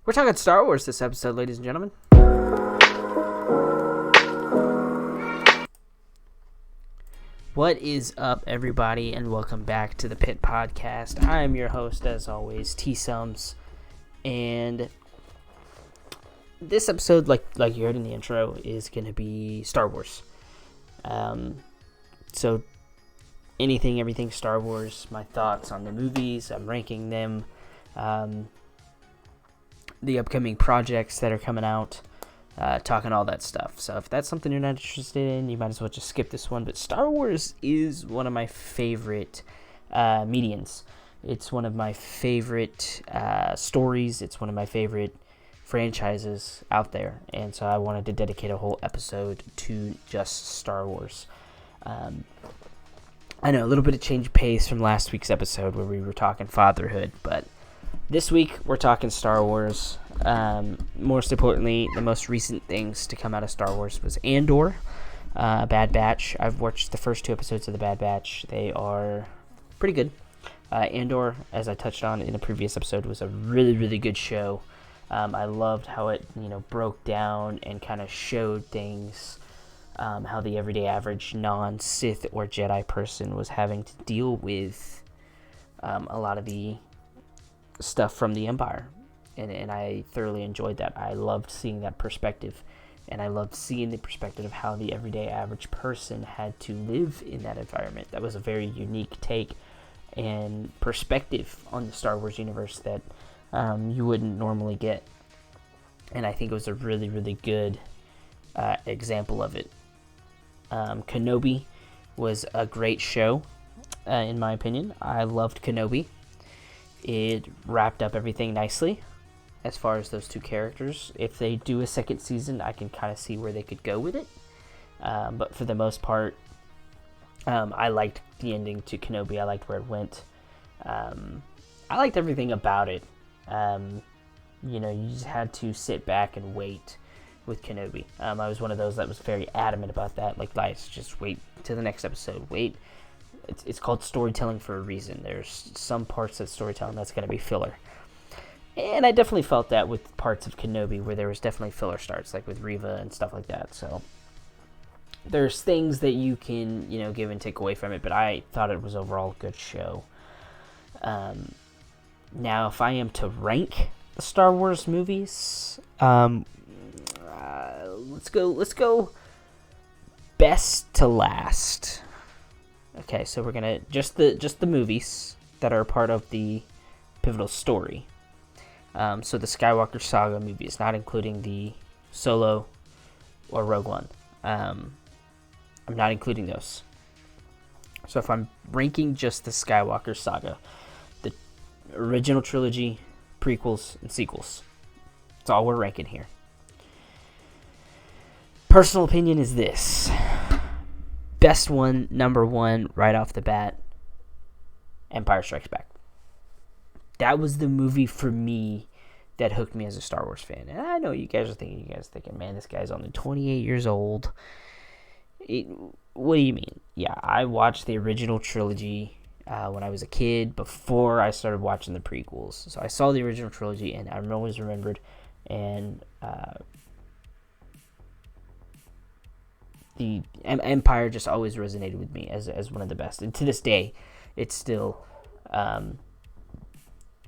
We're talking Star Wars this episode, ladies and gentlemen. What is up, everybody, and welcome back to the Pit Podcast. I am your host, as always, TSUMS, and this episode, like you heard in the intro, is going to be Star Wars. So everything Star Wars, my thoughts on the movies, I'm ranking them, the upcoming projects that are coming out, talking all that stuff. So if that's something you're not interested in, you might as well just skip this one. But Star Wars is one of my favorite mediums. It's one of my favorite stories. It's one of my favorite franchises out there. And so I wanted to dedicate a whole episode to just Star Wars. I know, a little bit of change of pace from last week's episode where we were talking fatherhood, but this week we're talking Star Wars. Most importantly, the most recent things to come out of Star Wars was Andor, Bad Batch. I've watched the first 2 episodes of the Bad Batch. They are pretty good. Andor, as I touched on in a previous episode, was a really, really good show. I loved how it, broke down and kind of showed things, how the everyday average non-Sith or Jedi person was having to deal with a lot of the stuff from the Empire. And I thoroughly enjoyed that. I loved seeing that perspective. And I loved seeing the perspective of how the everyday average person had to live in that environment. That was a very unique take and perspective on the Star Wars universe that you wouldn't normally get. And I think it was a really, really good example of it. Kenobi was a great show, in my opinion. I loved Kenobi. It wrapped up everything nicely as far as those 2 characters. If they do a second season, I can kind of see where they could go with it. But for the most part, I liked the ending to Kenobi. I liked where it went. I liked everything about it. You just had to sit back and wait with Kenobi. I was one of those that was very adamant about that. Like, guys, just wait to the next episode. Wait. It's called storytelling for a reason. There's some parts of storytelling that's going to be filler. And I definitely felt that with parts of Kenobi where there was definitely filler starts, like with Reva and stuff like that. So there's things that you can, give and take away from it, but I thought it was overall a good show. Now, if I am to rank the Star Wars movies, let's go best to last. Okay, so we're gonna just the movies that are part of the pivotal story. So the Skywalker Saga movies, not including the Solo or Rogue One. I'm not including those. So if I'm ranking just the Skywalker Saga, the original trilogy, prequels, and sequels, that's all we're ranking here. Personal opinion is this. Best one, number 1, right off the bat, Empire Strikes Back. That was the movie for me that hooked me as a Star Wars fan. And I know you guys are thinking, man, this guy's only 28 years old. What do you mean? Yeah, I watched the original trilogy when I was a kid before I started watching the prequels. So I saw the original trilogy and I always remembered, and the Empire just always resonated with me as one of the best. And to this day, it still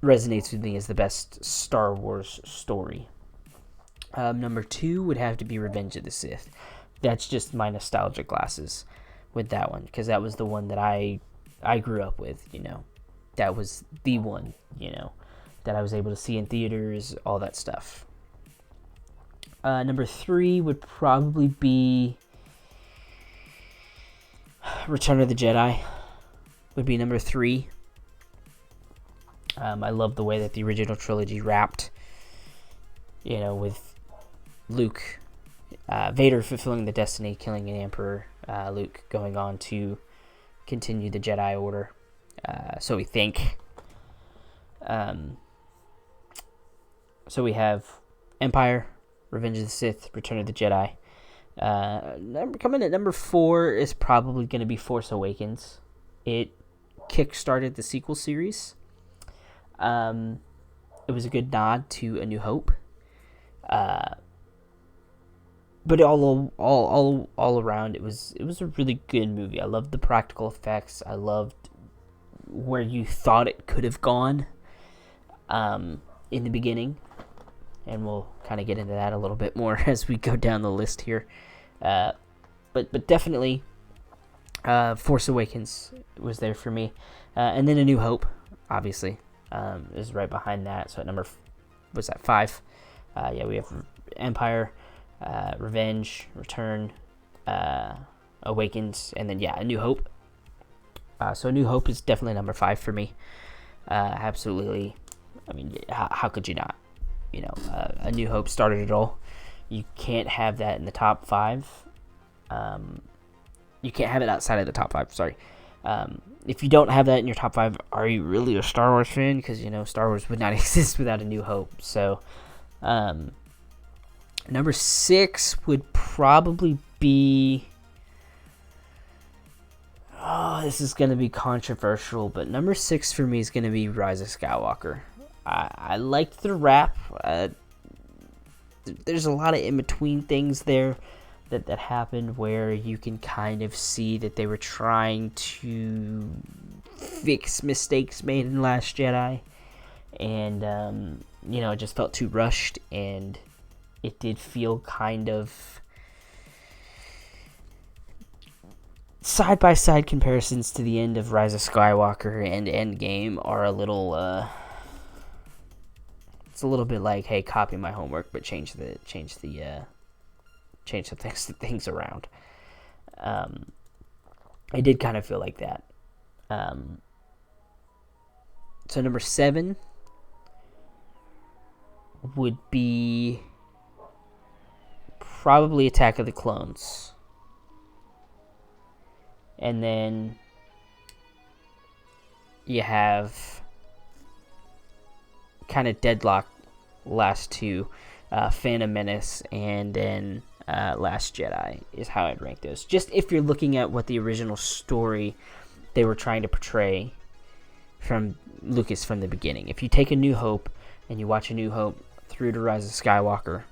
resonates with me as the best Star Wars story. Number 2 would have to be Revenge of the Sith. That's just my nostalgia glasses with that one, because that was the one that I grew up with, That was the one, that I was able to see in theaters, all that stuff. Number 3 would probably be Return of the Jedi would be number 3. I love the way that the original trilogy wrapped, with Luke, Vader fulfilling the destiny, killing an emperor, Luke going on to continue the Jedi Order. So we think. So we have Empire, Revenge of the Sith, Return of the Jedi. Coming at number 4 is probably going to be Force Awakens. It kick-started the sequel series. It was a good nod to A New Hope. But all around, it was a really good movie. I loved the practical effects. I loved where you thought it could have gone in the beginning, and we'll kind of get into that a little bit more as we go down the list here. But definitely, Force Awakens was there for me, and then A New Hope, obviously, is right behind that. So at number, was that 5? We have Empire, Revenge, Return, Awakens, and then A New Hope. So A New Hope is definitely number 5 for me. Absolutely. I mean, how could you not? A New Hope started it all. You can't have that in the top 5. You can't have it outside of the top 5. Sorry. If you don't have that in your top 5, are you really a Star Wars fan? Because Star Wars would not exist without A New Hope. So, number 6 would probably be. Oh, this is going to be controversial, but number 6 for me is going to be Rise of Skywalker. I liked the rap. There's a lot of in-between things there that happened where you can kind of see that they were trying to fix mistakes made in Last Jedi. And, it just felt too rushed, and it did feel kind of... Side-by-side comparisons to the end of Rise of Skywalker and Endgame are a little, it's a little bit like, hey, copy my homework, but change some things around. I did kind of feel like that. So number 7 would be probably Attack of the Clones. And then you have kind of deadlock last two, Phantom Menace and then Last Jedi is how I'd rank those. Just if you're looking at what the original story they were trying to portray from Lucas from the beginning. If you take A New Hope and you watch A New Hope through to Rise of Skywalker,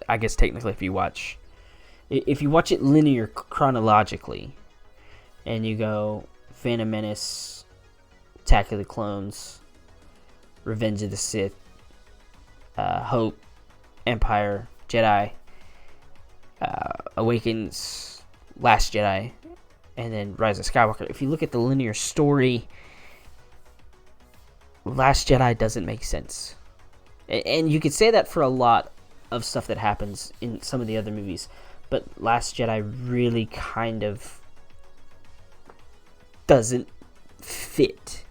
I guess technically if you watch it linear chronologically, and you go Phantom Menace, Attack of the Clones, Revenge of the Sith, Hope, Empire, Jedi, Awakens, Last Jedi, and then Rise of Skywalker. If you look at the linear story, Last Jedi doesn't make sense. And you could say that for a lot of stuff that happens in some of the other movies. But Last Jedi really kind of doesn't fit.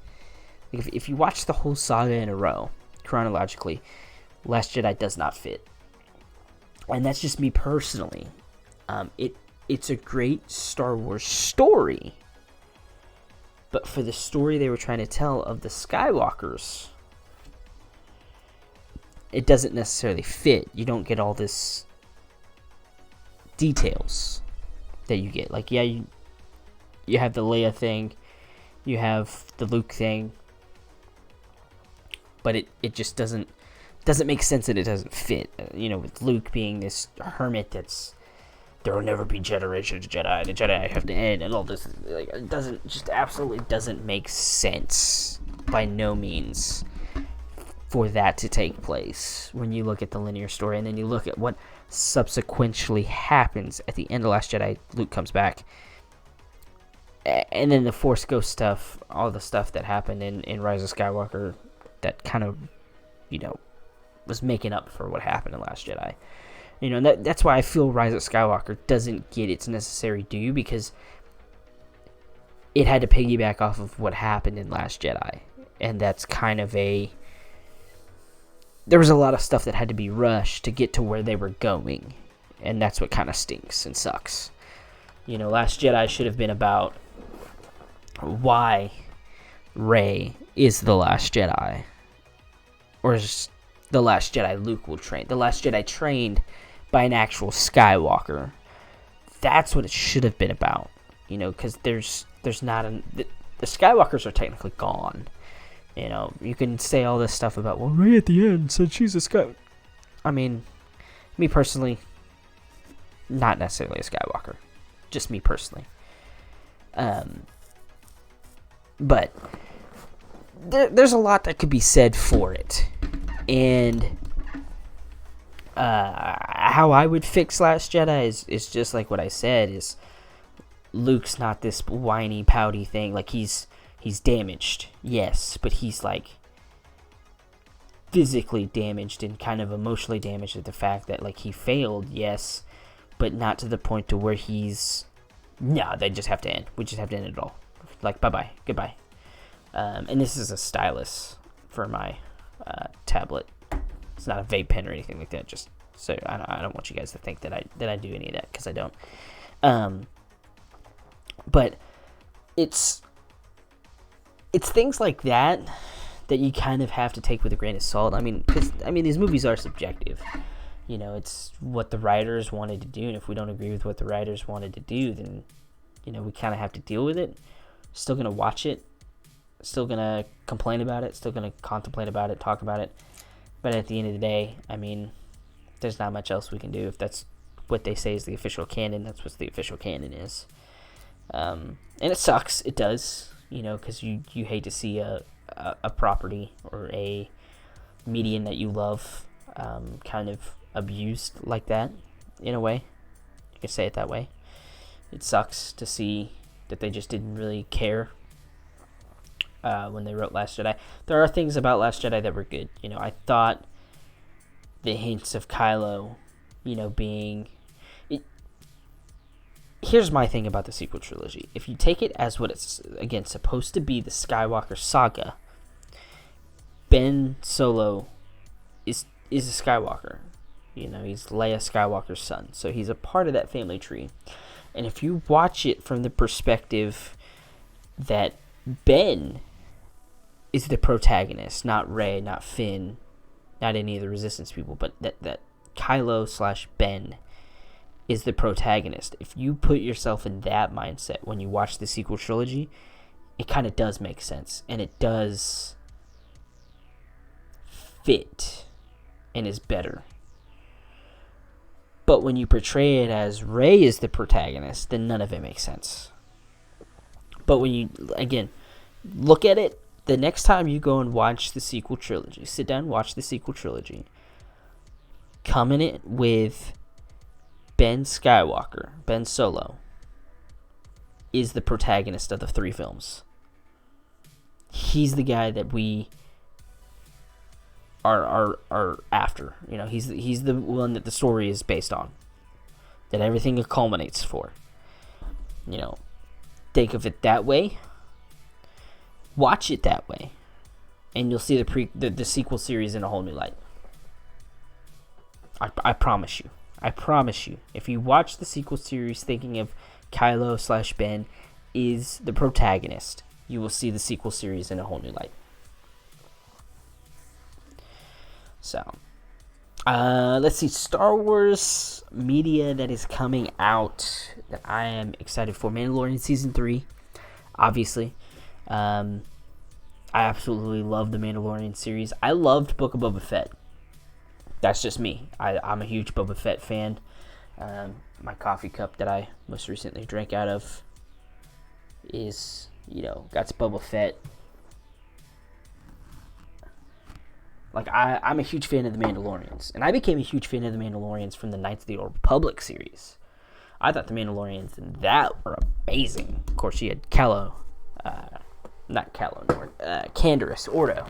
If you watch the whole saga in a row, chronologically, Last Jedi does not fit. And that's just me personally. It's a great Star Wars story. But for the story they were trying to tell of the Skywalkers, it doesn't necessarily fit. You don't get all this details that you get. Like, you have the Leia thing, you have the Luke thing, but it just doesn't make sense, and it doesn't fit. With Luke being this hermit that's, there will never be generations of Jedi, the Jedi have to end, and all this, it absolutely doesn't make sense by no means for that to take place when you look at the linear story, and then you look at what subsequently happens at the end of Last Jedi. Luke comes back, and then the Force Ghost stuff, all the stuff that happened in Rise of Skywalker that kind of, was making up for what happened in Last Jedi. And that's why I feel Rise of Skywalker doesn't get its necessary due, because it had to piggyback off of what happened in Last Jedi, and that's kind of there was a lot of stuff that had to be rushed to get to where they were going, and that's what kind of stinks and sucks. Last Jedi should have been about why Rey is the Last Jedi, or is the Last Jedi Luke will train. The Last Jedi trained by an actual Skywalker. That's what it should have been about, because there's not the Skywalkers are technically gone. You know, you can say all this stuff about, well, Rey at the end said she's a Sky. I mean, me personally, not necessarily a Skywalker. Just me personally. But there's a lot that could be said for it. And how I would fix Last Jedi is just like what I said, is Luke's not this whiny, pouty thing. Like, he's damaged, yes, but he's like physically damaged and kind of emotionally damaged at the fact that, like, he failed, yes, but not to the point to where he's, no, they just have to end. We just have to end it all. Like, bye-bye, goodbye. And this is a stylus for my tablet. It's not a vape pen or anything like that, just so I don't want you guys to think that I do any of that, because I don't. But it's things like that you kind of have to take with a grain of salt. I mean, these movies are subjective. You know, it's what the writers wanted to do, and if we don't agree with what the writers wanted to do, then, you know, we kind of have to deal with it. Still going to watch it. Still going to complain about it. Still going to contemplate about it, talk about it. But at the end of the day, I mean, there's not much else we can do. If that's what they say is the official canon, that's what the official canon is. And it sucks. It does. You know, because you hate to see a property or a medium that you love kind of abused like that, in a way. You can say it that way. It sucks to see that they just didn't really care when they wrote Last Jedi. There are things about Last Jedi that were good. You know, I thought the hints of Kylo, you know, being... Here's my thing about the sequel trilogy. If you take it as what it's, again, supposed to be, the Skywalker saga, Ben Solo is a Skywalker. You know, he's Leia Skywalker's son. So he's a part of that family tree. And if you watch it from the perspective that Ben is the protagonist, not Rey, not Finn, not any of the Resistance people, but that Kylo/Ben is the protagonist. If you put yourself in that mindset when you watch the sequel trilogy, it kind of does make sense. And it does fit and is better. But when you portray it as Rey is the protagonist, then none of it makes sense. But when you, again, look at it, the next time you go and watch the sequel trilogy, sit down and watch the sequel trilogy, come in it with Ben Skywalker, Ben Solo, is the protagonist of the 3 films. He's the guy that we are after. You know, he's the one that the story is based on, that everything culminates for. You know, think of it that way. Watch it that way, and you'll see the sequel series in a whole new light. I promise you. I promise you, if you watch the sequel series thinking of Kylo/Ben is the protagonist, you will see the sequel series in a whole new light. So, let's see, Star Wars media that is coming out that I am excited for. Mandalorian Season 3, obviously. I absolutely love the Mandalorian series. I loved Book of Boba Fett. That's just me. I'm a huge Boba Fett fan. My coffee cup that I most recently drank out of is, you know, got Boba Fett. Like, I'm a huge fan of the Mandalorians. And I became a huge fan of the Mandalorians from the Knights of the Old Republic series. I thought the Mandalorians in that were amazing. Of course, you had Canderous Ordo.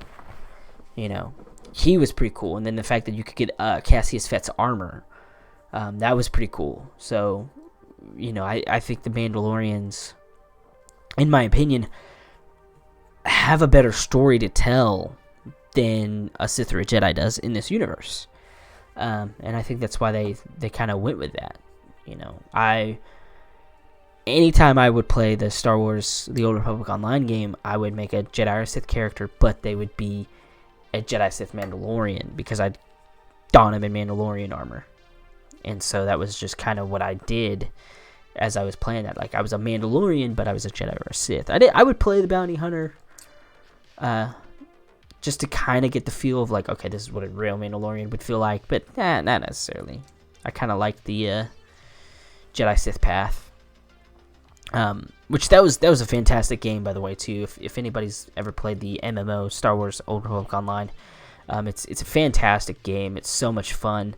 You know, he was pretty cool. And then the fact that you could get Cassius Fett's armor, that was pretty cool. So, you know, I think the Mandalorians, in my opinion, have a better story to tell than a Sith or a Jedi does in this universe. And I think that's why they kind of went with that. You know, anytime I would play the Star Wars The Old Republic online game, I would make a Jedi or Sith character, but they would be a Jedi Sith Mandalorian, because I'd don him in Mandalorian armor. And so that was just kind of what I did as I was playing that. Like, I was a Mandalorian, but I was a Jedi or a Sith. I would play the bounty hunter just to kind of get the feel of like, okay, this is what a real Mandalorian would feel like, but not necessarily. I kind of like the Jedi Sith path, which that was a fantastic game, by the way, too. If anybody's ever played the MMO Star Wars Old Republic Online, it's a fantastic game. It's so much fun.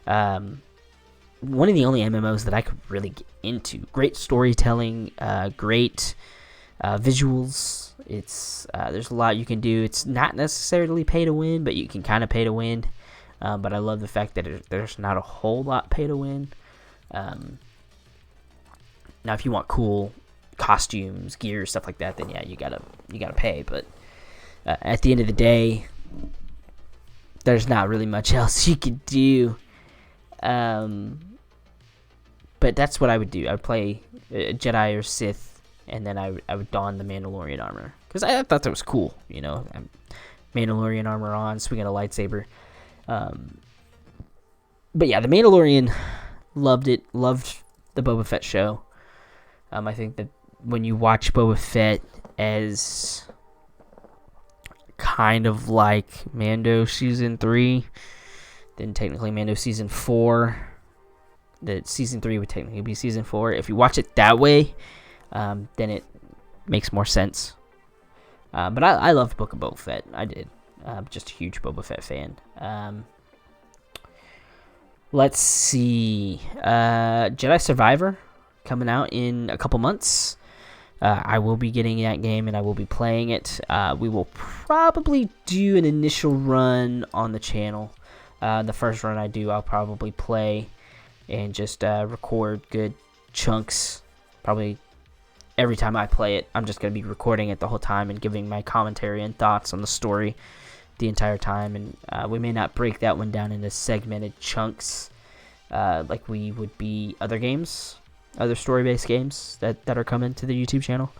One of the only MMOs that I could really get into. Great storytelling, great visuals. It's there's a lot you can do. It's not necessarily pay to win, but you can kind of pay to win. But I love the fact that there's not a whole lot pay to win. Now, if you want cool costumes, gear, stuff like that, then yeah, you gotta pay. But at the end of the day, there's not really much else you could do. But that's what I would do. I would play Jedi or Sith, and then I would don the Mandalorian armor. Because I thought that was cool, you know. Mandalorian armor on, swinging a lightsaber. But yeah, the Mandalorian, loved it. Loved the Boba Fett show. I think that when you watch Boba Fett as kind of like Mando Season 3, then technically Mando Season 4, that Season 3 would technically be Season 4. If you watch it that way, then it makes more sense. But I loved Book of Boba Fett. I did. Just a huge Boba Fett fan. Let's see. Jedi Survivor coming out in a couple months. I will be getting that game and I will be playing it. We will probably do an initial run on the channel. The first run I do, I'll probably play and just record good chunks. Probably every time I play it, I'm just going to be recording it the whole time and giving my commentary and thoughts on the story the entire time. And we may not break that one down into segmented chunks like we would be other games, other story-based games that are coming to the YouTube channel.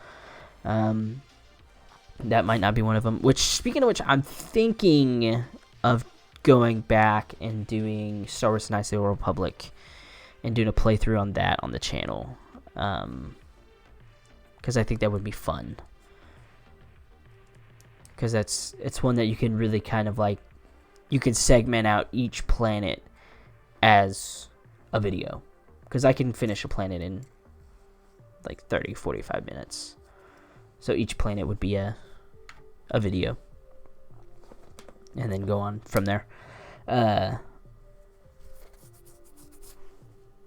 That might not be one of them. Which, speaking of which, I'm thinking of going back and doing Star Wars Knights of the Old Republic and doing a playthrough on that on the channel. Because I think that would be fun. Because it's one that you can really kind of like, you can segment out each planet as a video. Because I can finish a planet in like 30-45 minutes. So each planet would be a video. And then go on from there.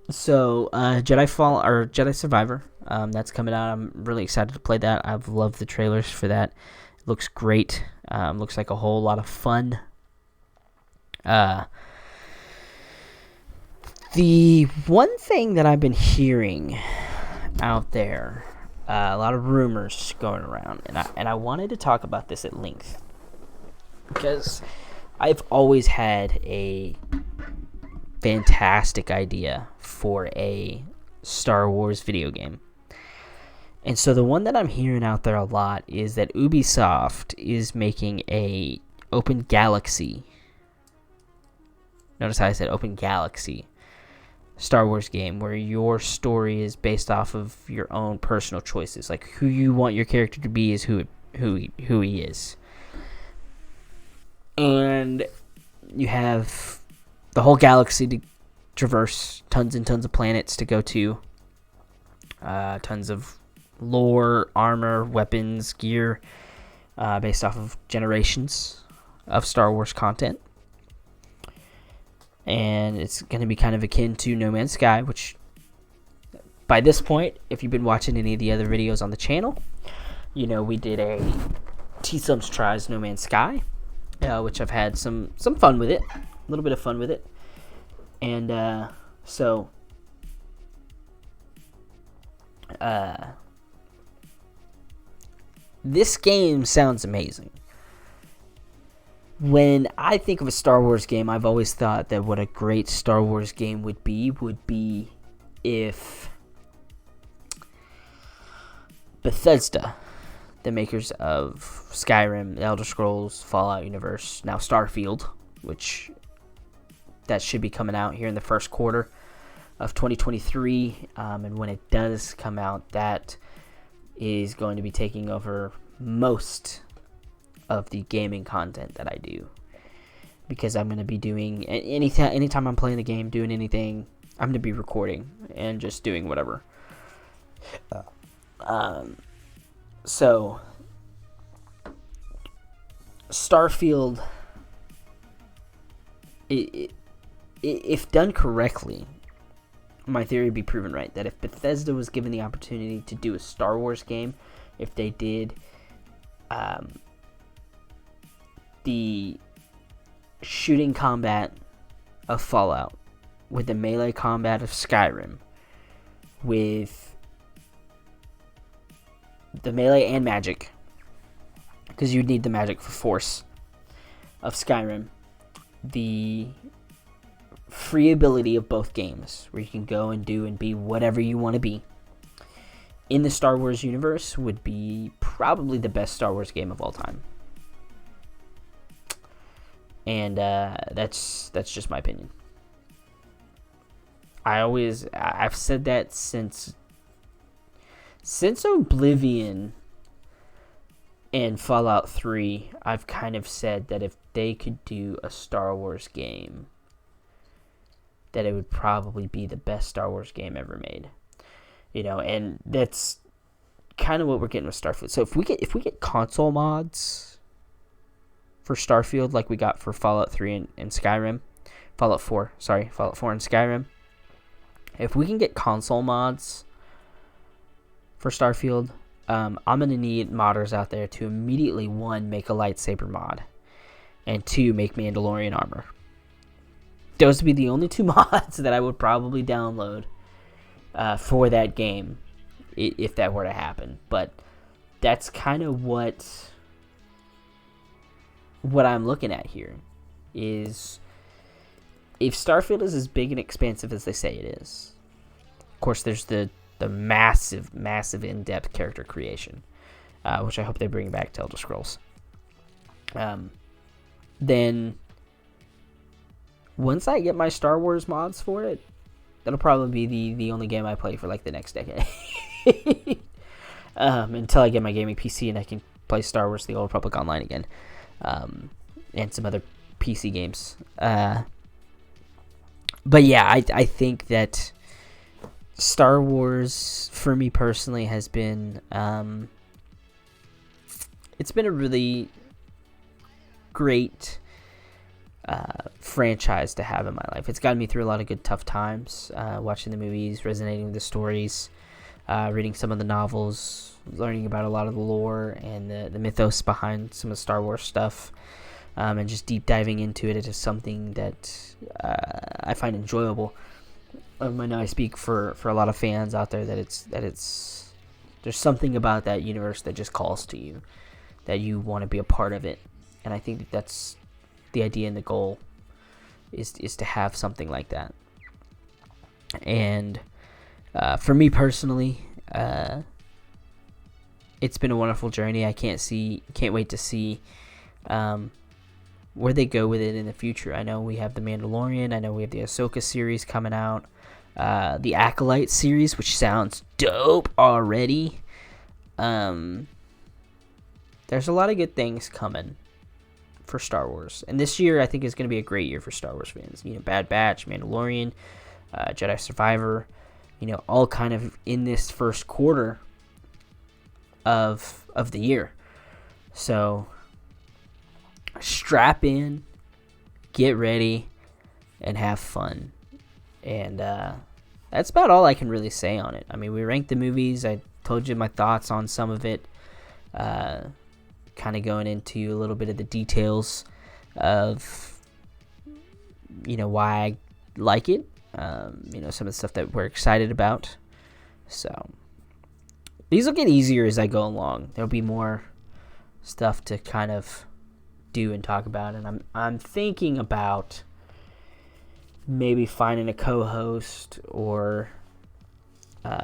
So Jedi Survivor, that's coming out. I'm really excited to play that. I've loved the trailers for that. It looks great. Looks like a whole lot of fun. The one thing that I've been hearing out there, a lot of rumors going around, and I wanted to talk about this at length because I've always had a fantastic idea for a Star Wars video game. And so the one that I'm hearing out there a lot is that Ubisoft is making a open galaxy. Notice how I said open galaxy Star Wars game where your story is based off of your own personal choices. Like who you want your character to be is who he is. And you have the whole galaxy to traverse, tons and tons of planets to go to, tons of lore, armor, weapons, gear, based off of generations of Star Wars content. And it's going to be kind of akin to No Man's Sky, which by this point, if you've been watching any of the other videos on the channel, you know we did a TSUMS tries No Man's Sky, which I've had some fun with it, a little bit of fun with it. And so this game sounds amazing. When I think of a Star Wars game, I've always thought that what a great Star Wars game would be if Bethesda, the makers of Skyrim, The Elder Scrolls, Fallout universe, now Starfield, which that should be coming out here in the first quarter of 2023. And when it does come out, that is going to be taking over most of the gaming content that I do, because I'm going to be doing anytime I'm playing the game, doing anything, I'm going to be recording and just doing whatever. So Starfield, if done correctly, my theory would be proven right, that if Bethesda was given the opportunity to do a Star Wars game, if they did the shooting combat of Fallout with the melee combat of Skyrim, with the melee and magic, because you'd need the magic for Force of Skyrim, the free ability of both games, where you can go and do and be whatever you want to be in the Star Wars universe, would be probably the best Star Wars game of all time. And that's just my opinion. I've said that since Oblivion and Fallout 3, I've kind of said that if they could do a Star Wars game, that it would probably be the best Star Wars game ever made. And that's kind of what we're getting with Starfield. So if we get console mods for Starfield like we got for Fallout 3 and Skyrim, Fallout 4 and Skyrim, if we can get console mods for Starfield, I'm going to need modders out there to immediately, 1, make a lightsaber mod, and 2, make Mandalorian armor. Those would be the only 2 mods that I would probably download for that game, if that were to happen. But that's kind of what I'm looking at here, is if Starfield is as big and expansive as they say it is, of course there's the massive in-depth character creation, which I hope they bring back to Elder Scrolls. Then once I get my Star Wars mods for it, that'll probably be the only game I play for like the next decade. Until I get my gaming PC and I can play Star Wars: The Old Republic online again, and some other PC games. But yeah, I think that Star Wars, for me personally, has been it's been a really great franchise to have in my life. It's gotten me through a lot of good tough times, watching the movies, resonating with the stories, reading some of the novels, learning about a lot of the lore and the mythos behind some of the Star Wars stuff, and just deep diving into it. It is something that I find enjoyable. I know I speak for a lot of fans out there that it's there's something about that universe that just calls to you, that you want to be a part of it. And I think that's the idea and the goal, is to have something like that. And for me personally, it's been a wonderful journey. I can't wait to see where they go with it in the future. I know we have the Mandalorian. I know we have the Ahsoka series coming out. The Acolyte series, which sounds dope already. There's a lot of good things coming for Star Wars, and this year I think is going to be a great year for Star Wars fans. Bad Batch, Mandalorian, Jedi Survivor, all kind of in this first quarter of the year. So strap in, get ready, and have fun. And that's about all I can really say on it. I mean, we ranked the movies. I told you my thoughts on some of it. Kind of going into a little bit of the details of, why I like it. Some of the stuff that we're excited about. So these will get easier as I go along. There'll be more stuff to kind of do and talk about. And I'm thinking about maybe finding a co-host or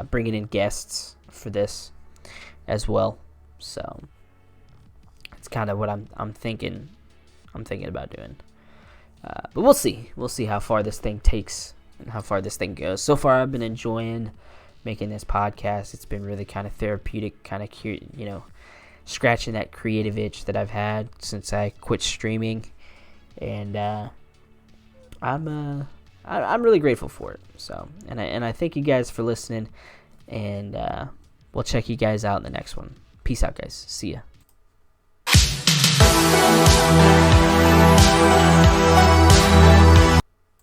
bringing in guests for this as well. So it's kind of what I'm thinking about doing. But we'll see. We'll see how far this thing takes and how far this thing goes. So far, I've been enjoying making this podcast. It's been really kind of therapeutic, kind of cute, scratching that creative itch that I've had since I quit streaming, and I'm really grateful for it. So, and I thank you guys for listening, and we'll check you guys out in the next one. Peace out, guys. See ya.